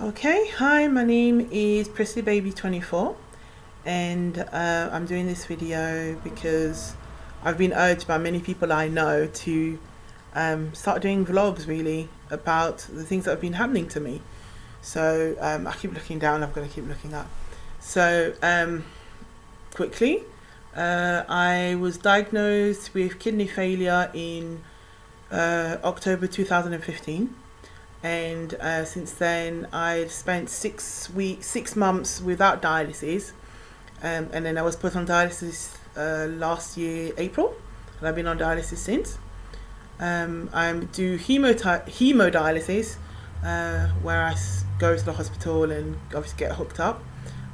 Okay, hi, my name is Prissy Baby 24, and I'm doing this video because I've been urged by many people I know to start doing vlogs really about the things that have been happening to me. So I keep looking down, I've got to keep looking up. So quickly, I was diagnosed with kidney failure in October 2015. And since then I've spent 6 months without dialysis, and then I was put on dialysis last year April, and I've been on dialysis since. I do hemodialysis, where I go to the hospital and obviously get hooked up.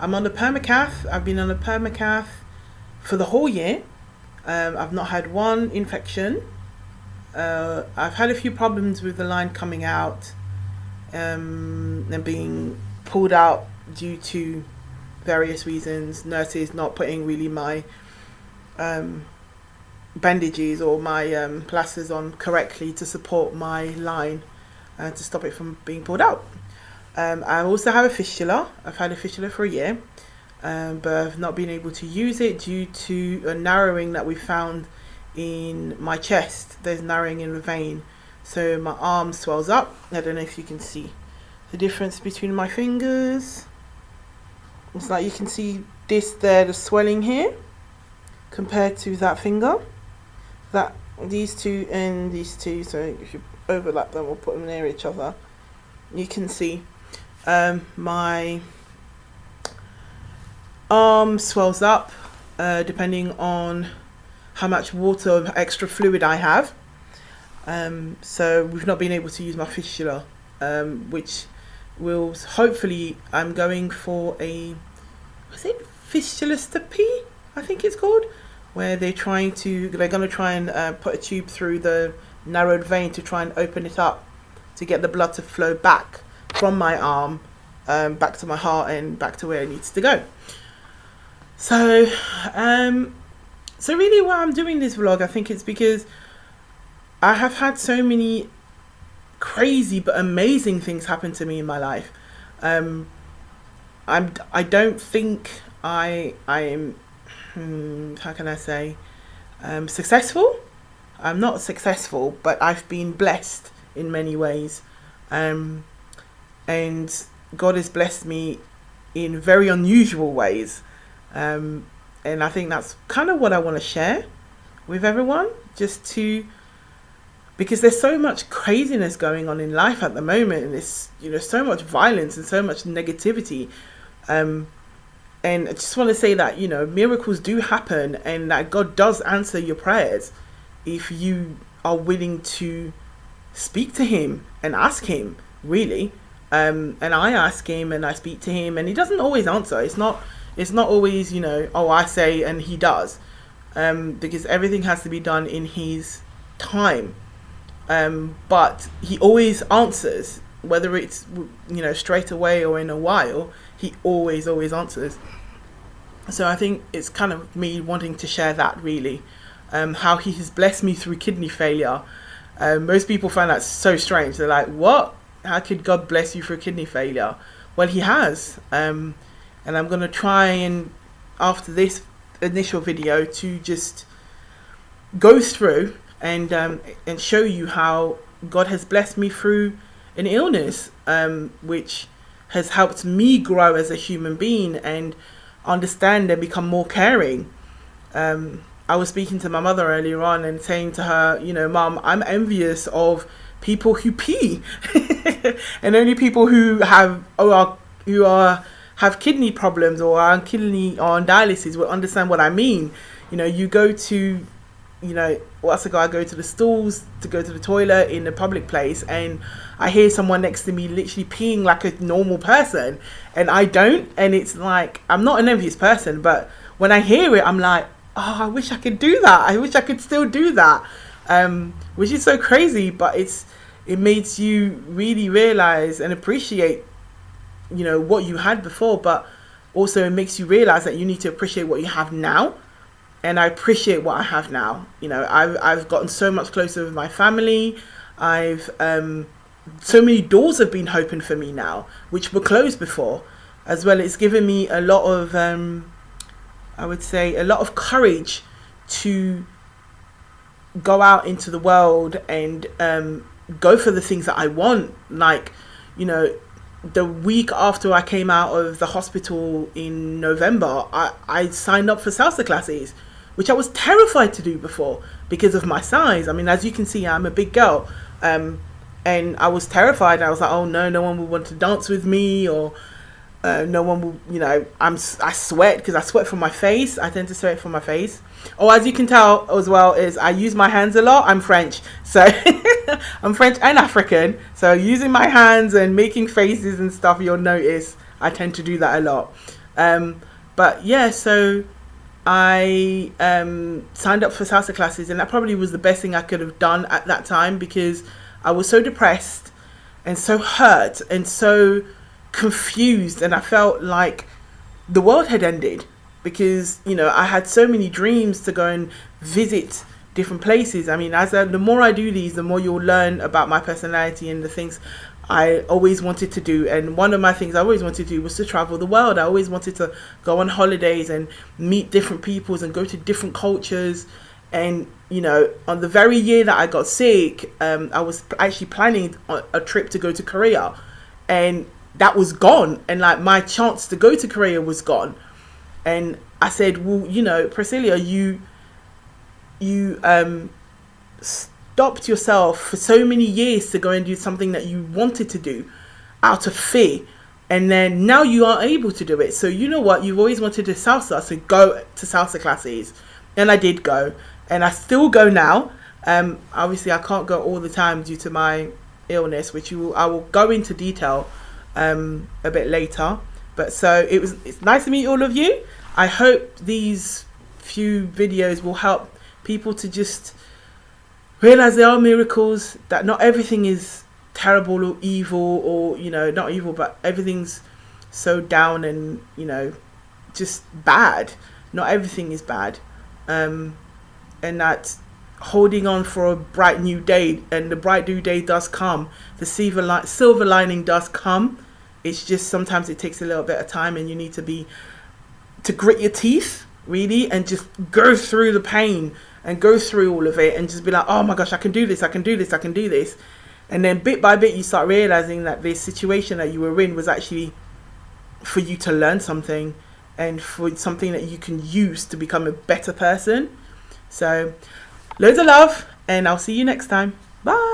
I'm on the permacath. I've been on the permacath for the whole year. I've not had one infection. I've had a few problems with the line coming out and being pulled out due to various reasons. Nurses not putting really my bandages or my plasters on correctly to support my line to stop it from being pulled out. I also have a fistula. I've had a fistula for a year, but I've not been able to use it due to a narrowing that we found in my chest. There's narrowing in the vein, so my arm swells up. I don't know if you can see the difference between my fingers. It's like you can see this there, the swelling here, compared to that finger. These two and these two, so if you overlap them or put them near each other, you can see my arm swells up depending on how much water or extra fluid I have. So we've not been able to use my fistula, which will hopefully, I'm going for a, was it fistuloscopy, I think it's called, where they're going to try and put a tube through the narrowed vein to try and open it up to get the blood to flow back from my arm back to my heart and back to where it needs to go. So really why I'm doing this vlog, I think it's because I have had so many crazy but amazing things happen to me in my life. I don't think I am how can I say, successful. I'm not successful, but I've been blessed in many ways, and God has blessed me in very unusual ways, and I think that's kind of what I want to share with everyone, because there's so much craziness going on in life at the moment, and there's so much violence and so much negativity, and I just want to say that miracles do happen, and that God does answer your prayers if you are willing to speak to him and ask him, really. And I ask him and I speak to him, and he doesn't always answer. It's not always I say and he does, because everything has to be done in his time. But he always answers, whether it's straight away or in a while. He always answers. So I think it's kind of me wanting to share that, really, how he has blessed me through kidney failure. Most people find that so strange. They're like, what? How could God bless you through kidney failure? Well, he has. And I'm going to try and, after this initial video, to just go through and show you how God has blessed me through an illness, which has helped me grow as a human being and understand and become more caring. I was speaking to my mother earlier on and saying to her, Mum, I'm envious of people who pee and only people who have kidney problems or are on dialysis will understand what I mean. You go to I go to the stalls to go to the toilet in a public place, and I hear someone next to me literally peeing like a normal person, and I don't, and it's like, I'm not an envious person, but when I hear it, I'm like, oh, I wish I could do that. I wish I could still do that, which is so crazy, but it makes you really realize and appreciate what you had before, but also it makes you realize that you need to appreciate what you have now. And I appreciate what I have now. I've gotten so much closer with my family. I've so many doors have been opened for me now, which were closed before. As well, it's given me a lot of, I would say, a lot of courage to go out into the world and go for the things that I want. Like, you know, the week after I came out of the hospital in November, I signed up for salsa classes, which I was terrified to do before because of my size. I mean, as you can see, I'm a big girl. And I was terrified. I was like, oh no, no one will want to dance with me, or no one will, you know, I sweat because I sweat from my face. I tend to sweat from my face. Oh, as you can tell as well, is I use my hands a lot. I'm French, so I'm French and African. So using my hands and making faces and stuff, you'll notice I tend to do that a lot. But yeah, so I signed up for salsa classes, and that probably was the best thing I could have done at that time, because I was so depressed and so hurt and so confused, and I felt like the world had ended, because, you know, I had so many dreams to go and visit different places. I mean, the more I do these, the more you'll learn about my personality and the things I always wanted to do. And one of my things I always wanted to do was to travel the world. I always wanted to go on holidays and meet different peoples and go to different cultures. And, you know, on the very year that I got sick, I was actually planning a trip to go to Korea, and that was gone. And like, my chance to go to Korea was gone. And I said, well, you know, Priscilla, you stopped yourself for so many years to go and do something that you wanted to do out of fear. And then now you are able to do it. So you know what? You've always wanted to salsa, so go to salsa classes. And I did go. And I still go now. Obviously, I can't go all the time due to my illness, which I will go into detail a bit later. But so it's nice to meet all of you. I hope these few videos will help people to just realize there are miracles, that not everything is terrible or evil, or, you know, not evil, but everything's so down and, you know, just bad. Not everything is bad. And that holding on for a bright new day, and the bright new day does come. The silver lining does come. It's just sometimes it takes a little bit of time, and you need to grit your teeth, really, and just go through the pain and go through all of it, and just be like, oh my gosh, I can do this, I can do this, I can do this. And then bit by bit you start realizing that this situation that you were in was actually for you to learn something, and for something that you can use to become a better person. So loads of love, and I'll see you next time. Bye.